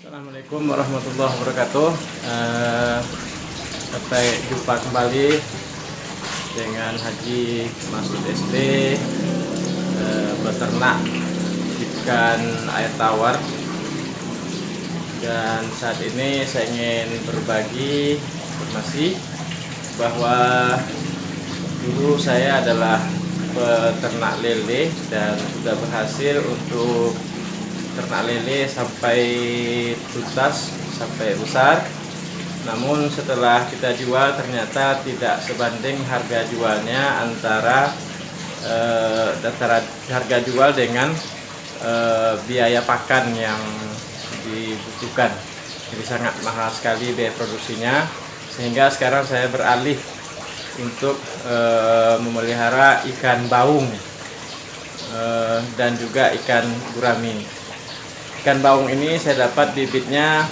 Assalamualaikum warahmatullahi wabarakatuh. Sampai jumpa kembali dengan Haji Masud SD, peternak ikan air tawar. Dan saat ini saya ingin berbagi informasi bahwa dulu saya adalah peternak lele dan sudah berhasil untuk ternak lele sampai tuntas, sampai besar. Namun setelah kita jual ternyata tidak sebanding harga jualnya antara harga jual dengan biaya pakan yang dibutuhkan. Jadi sangat mahal sekali biaya produksinya, sehingga sekarang saya beralih untuk memelihara ikan baung dan juga ikan gurami. Ikan baung ini saya dapat bibitnya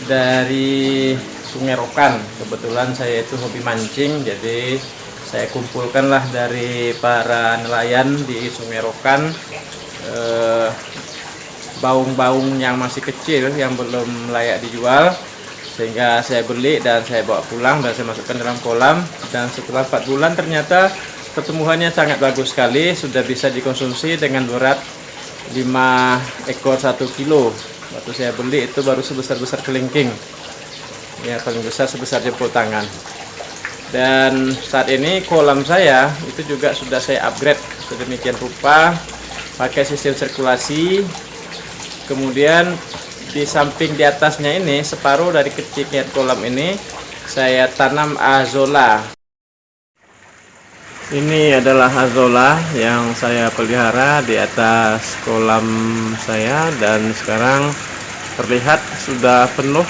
dari Sungai Rokan. Kebetulan saya itu hobi mancing, jadi saya kumpulkanlah dari para nelayan di Sungai Rokan baung-baung yang masih kecil yang belum layak dijual, sehingga saya beli dan saya bawa pulang dan saya masukkan dalam kolam. Dan setelah 4 bulan ternyata pertumbuhannya sangat bagus sekali, sudah bisa dikonsumsi dengan berat 5 ekor 1 kilo. Waktu saya beli itu baru sebesar-besar kelingking, ya paling besar sebesar jempol tangan. Dan saat ini kolam saya itu juga sudah saya upgrade sedemikian rupa, pakai sistem sirkulasi. Kemudian di samping di atasnya ini, separuh dari kecilnya kolam ini saya tanam azolla. Ini adalah azolla yang saya pelihara di atas kolam saya, dan sekarang terlihat sudah penuh.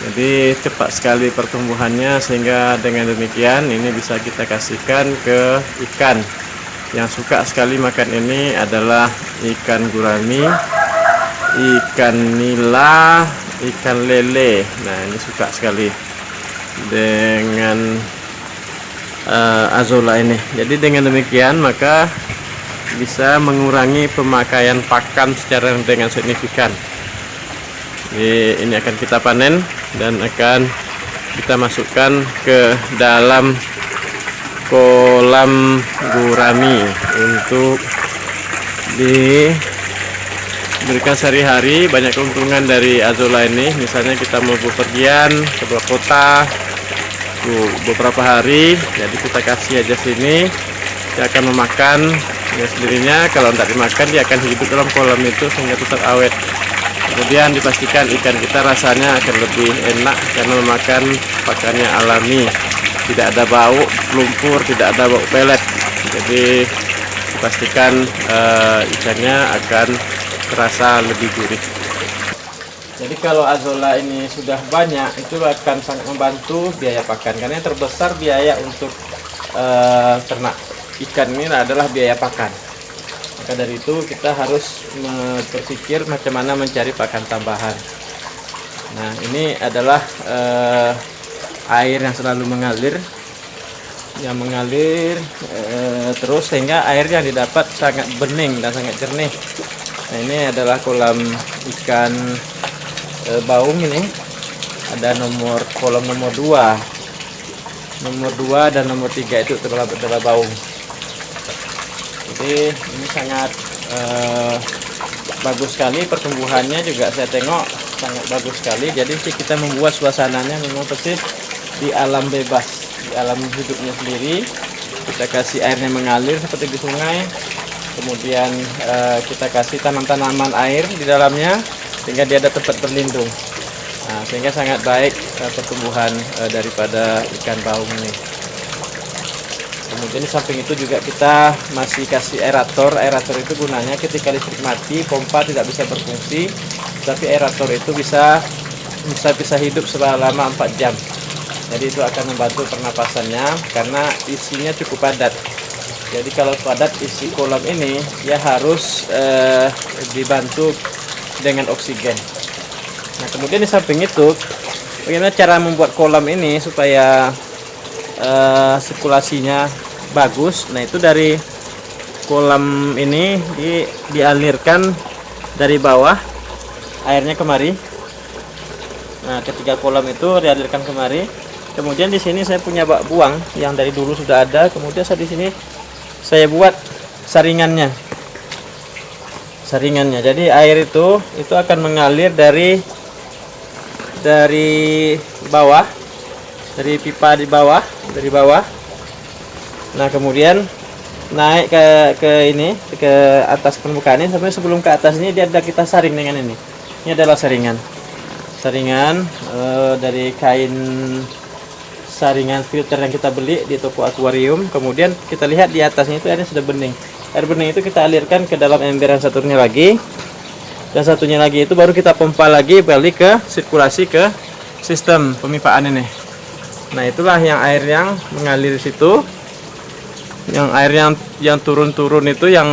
Jadi cepat sekali pertumbuhannya, sehingga dengan demikian ini bisa kita kasihkan ke ikan. Yang suka sekali makan ini adalah ikan gurami, ikan nila, ikan lele. Nah, ini suka sekali dengan azolla ini. Jadi dengan demikian maka bisa mengurangi pemakaian pakan secara dengan signifikan. Jadi ini akan kita panen dan akan kita masukkan ke dalam kolam gurami untuk diberikan sehari-hari. Banyak keuntungan dari azolla ini, misalnya kita mau bepergian ke luar kota beberapa hari, jadi kita kasih aja sini, dia akan memakan ya sendirinya. Kalau tidak dimakan, dia akan hidup dalam kolam itu sehingga tetap awet. Kemudian dipastikan ikan kita rasanya akan lebih enak karena memakan pakannya alami, tidak ada bau lumpur, tidak ada bau pelet. Jadi dipastikan ikannya akan terasa lebih gurih. Jadi kalau azolla ini sudah banyak, itu akan sangat membantu biaya pakan, karena yang terbesar biaya untuk ternak ikan ini adalah biaya pakan. Maka dari itu kita harus berpikir macam mana mencari pakan tambahan. Nah, ini adalah air yang selalu mengalir, terus sehingga air yang didapat sangat bening dan sangat jernih. Nah, ini adalah kolam ikan baung. Ini ada kolam nomor 2 dan nomor 3 itu adalah baung. Jadi ini sangat bagus sekali pertumbuhannya, juga saya tengok sangat bagus sekali. Jadi kita membuat suasananya memang persis di alam bebas, di alam hidupnya sendiri. Kita kasih airnya mengalir seperti di sungai, kemudian kita kasih tanam-tanaman air di dalamnya sehingga dia ada tempat berlindung. Nah, sehingga sangat baik pertumbuhan daripada ikan baung ini. Kemudian di samping itu juga kita masih kasih aerator. Aerator itu gunanya ketika listrik mati, pompa tidak bisa berfungsi, tapi aerator itu bisa hidup selama 4 jam. Jadi itu akan membantu pernapasannya karena isinya cukup padat. Jadi kalau padat isi kolam ini, ya harus dibantu dengan oksigen. Nah, kemudian di samping itu, bagaimana cara membuat kolam ini supaya sirkulasinya bagus? Nah, itu dari kolam ini dialirkan dari bawah airnya kemari. Nah, ketiga kolam itu dialirkan kemari. Kemudian di sini saya punya bak buang yang dari dulu sudah ada. Kemudian di sini saya buat saringannya. Jadi air itu akan mengalir dari bawah, dari pipa di bawah, dari bawah. Nah, kemudian naik ke atas permukaan ini, sampai sebelum ke atas ini dia ada kita saring dengan ini. Ini adalah saringan dari kain saringan filter yang kita beli di toko akuarium. Kemudian kita lihat di atasnya itu airnya sudah bening. Air bening itu kita alirkan ke dalam ember yang satunya lagi, dan satunya lagi itu baru kita pompa lagi balik ke sirkulasi ke sistem pemipaan ini. Nah, itulah yang air yang mengalir di situ. Yang air yang turun itu, yang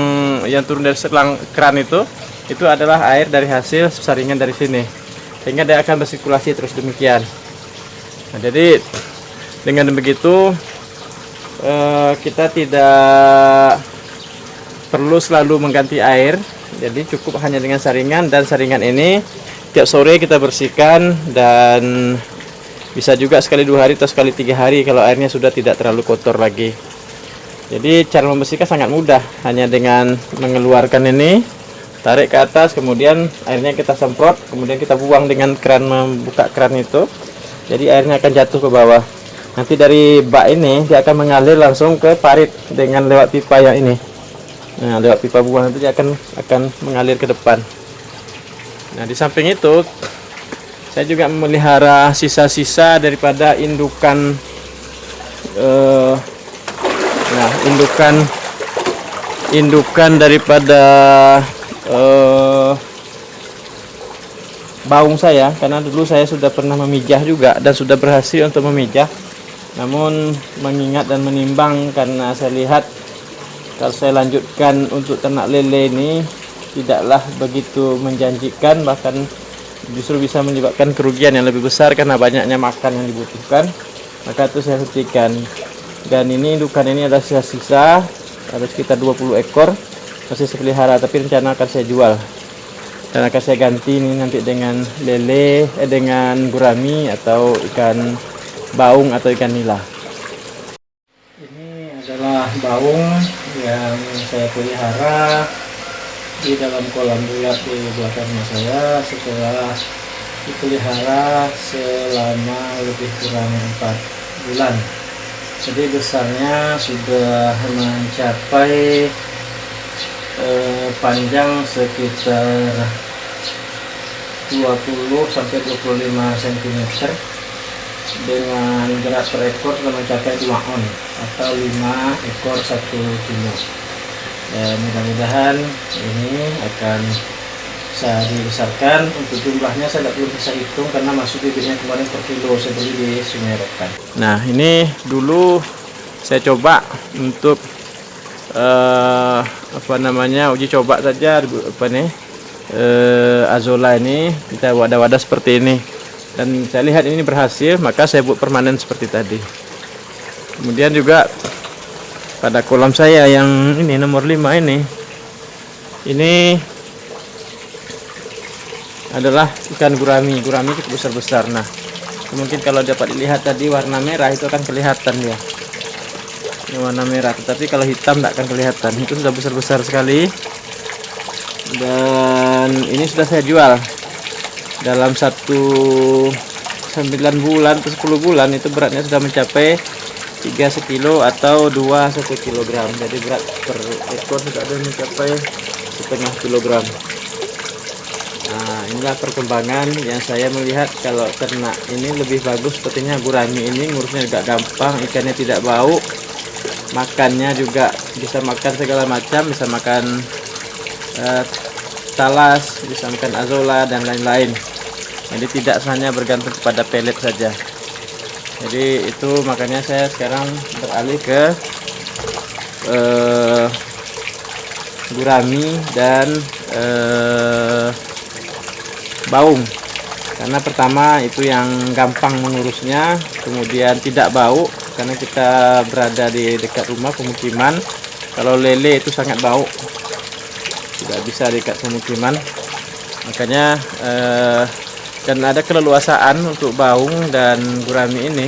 turun dari selang keran itu adalah air dari hasil saringan dari sini, sehingga dia akan bersirkulasi terus demikian. Nah, jadi dengan begitu kita tidak perlu selalu mengganti air, jadi cukup hanya dengan saringan, dan saringan ini tiap sore kita bersihkan, dan bisa juga sekali 2 hari atau sekali 3 hari kalau airnya sudah tidak terlalu kotor lagi. Jadi cara membersihkan sangat mudah, hanya dengan mengeluarkan ini, tarik ke atas, kemudian airnya kita semprot, kemudian kita buang dengan keran, membuka keran itu. Jadi airnya akan jatuh ke bawah. Nanti dari bak ini dia akan mengalir langsung ke parit dengan lewat pipa yang ini. Nah, lewat pipa buang itu dia akan mengalir ke depan. Nah, di samping itu saya juga memelihara sisa-sisa daripada indukan indukan daripada baung saya, karena dulu saya sudah pernah memijah juga dan sudah berhasil untuk memijah. Namun mengingat dan menimbang, karena saya lihat kalau saya lanjutkan untuk ternak lele ini tidaklah begitu menjanjikan, bahkan justru bisa menyebabkan kerugian yang lebih besar karena banyaknya makan yang dibutuhkan. Maka itu saya hentikan. Dan ini indukan ini adalah sisa-sisa, ada sekitar 20 ekor masih saya pelihara, tapi rencana akan saya jual dan akan saya ganti ini nanti dengan lele, dengan gurami atau ikan baung atau ikan nila. Ini adalah baung yang saya pelihara di dalam kolam bulat di belakang rumah saya setelah dipelihara selama lebih kurang 4 bulan. Jadi besarnya sudah mencapai panjang sekitar 20 sampai 25 cm, dengan berat per ekor sudah mencapai 2 on atau 5 ekor 1 kilo. Dan mudah-mudahan ini akan bisa dibesarkan. Untuk jumlahnya saya belum bisa hitung karena masuk bibitnya kemarin per kilo saya beli di Sungai Rokan. Nah, ini dulu saya coba untuk uji coba saja Azolla ini, kita wadah-wadah seperti ini, dan saya lihat ini berhasil, maka saya buat permanen seperti tadi. Kemudian juga pada kolam saya yang ini nomor 5 ini adalah ikan gurami cukup besar-besar. Nah, mungkin kalau dapat dilihat tadi warna merah itu akan kelihatan dia. Ini warna merah, tetapi kalau hitam tidak akan kelihatan. Itu sudah besar-besar sekali. Dan ini sudah saya jual dalam 9 bulan atau 10 bulan itu beratnya sudah mencapai 3 sekilo atau 2 1 kilogram. Jadi berat per ekor sudah ada mencapai setengah kilogram. Nah, inilah perkembangan yang saya melihat. Kalau ternak ini lebih bagus sepertinya gurami ini, ngurusnya juga gampang, ikannya tidak bau, makannya juga bisa makan segala macam, bisa makan talas, bisa makan azolla dan lain-lain. Jadi tidak hanya bergantung kepada pelet saja. Jadi itu makanya saya sekarang beralih ke gurami dan baung, karena pertama itu yang gampang mengurusnya, kemudian tidak bau karena kita berada di dekat rumah pemukiman. Kalau lele itu sangat bau, tidak bisa dekat pemukiman. Makanya dan ada keleluasaan untuk baung dan gurami ini.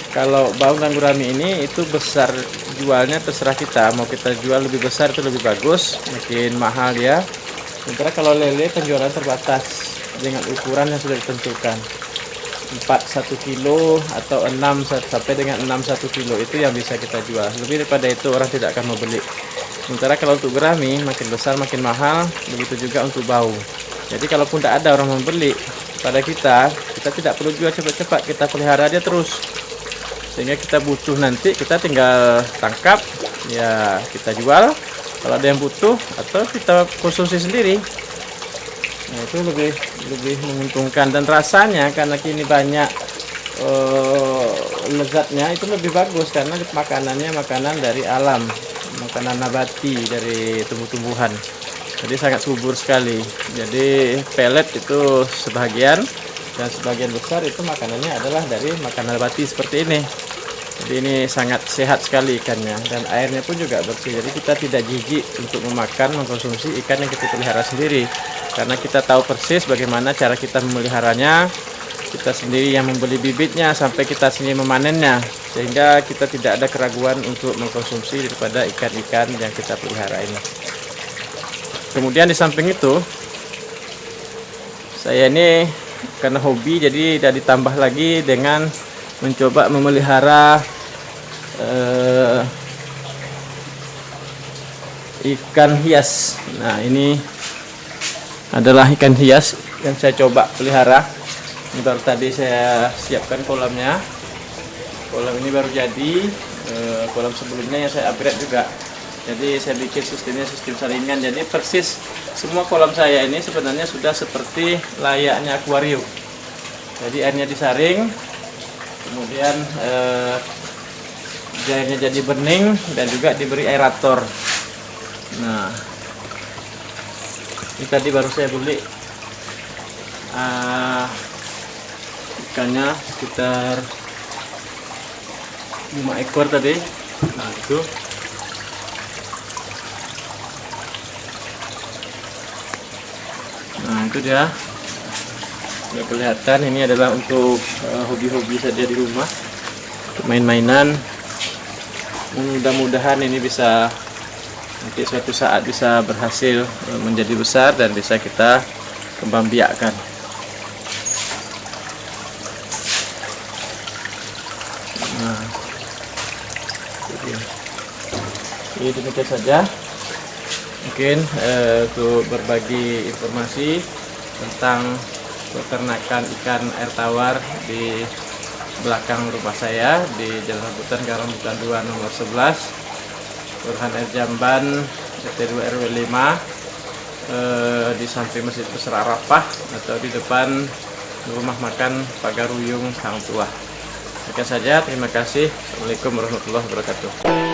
Kalau baung dan gurami ini itu besar jualnya terserah kita, mau kita jual lebih besar itu lebih bagus, makin mahal ya. Sementara kalau lele penjualan terbatas dengan ukuran yang sudah ditentukan, 4 1 kilo atau 6 sampai dengan 6 1 kilo itu yang bisa kita jual. Lebih daripada itu orang tidak akan mau beli. Sementara kalau untuk gurami makin besar makin mahal, begitu juga untuk baung. Jadi kalaupun tidak ada orang membeli pada kita tidak perlu jual cepat-cepat, kita pelihara dia terus. Sehingga kita butuh nanti kita tinggal tangkap, ya kita jual. Kalau ada yang butuh atau kita konsumsi sendiri. Nah, itu lebih menguntungkan dan rasanya karena kini banyak lezatnya itu lebih bagus karena makanannya makanan dari alam, makanan nabati dari tumbuh-tumbuhan. Jadi sangat subur sekali. Jadi pelet itu sebagian dan sebagian besar itu makanannya adalah dari makanan nabati seperti ini. Jadi ini sangat sehat sekali ikannya dan airnya pun juga bersih. Jadi kita tidak jijik untuk mengkonsumsi ikan yang kita pelihara sendiri karena kita tahu persis bagaimana cara kita memeliharanya. Kita sendiri yang membeli bibitnya sampai kita sendiri memanennya, sehingga kita tidak ada keraguan untuk mengkonsumsi daripada ikan-ikan yang kita pelihara ini. Kemudian di samping itu saya ini karena hobi jadi sudah ditambah lagi dengan mencoba memelihara ikan hias. Nah, ini adalah ikan hias yang saya coba pelihara. Ini baru tadi saya siapkan kolamnya. Kolam ini baru jadi. Kolam sebelumnya yang saya upgrade juga. Jadi saya bikin sistemnya sistem saringan. Jadi persis semua kolam saya ini sebenarnya sudah seperti layaknya akuarium. Jadi airnya disaring, kemudian airnya jadi bening dan juga diberi aerator. Nah, ini tadi baru saya beli ikannya sekitar 5 ekor tadi. Nah, itu dia. Sudah kelihatan ini adalah untuk hobi-hobi saja di rumah, untuk main-mainan. Mudah-mudahan ini bisa nanti suatu saat bisa berhasil menjadi besar dan bisa kita kembang biakkan. Nah, ini demikian saja mungkin untuk berbagi informasi tentang peternakan ikan air tawar di belakang rumah saya di Jalan Rambutan Karangbutan 2 nomor 11, Kelurahan Air Jamban, RT 2 RW 5, di samping Masjid Besar Arafah atau di depan rumah makan Pagaruyung Hang Tuah. Sekian saja, terima kasih. Assalamualaikum warahmatullahi wabarakatuh.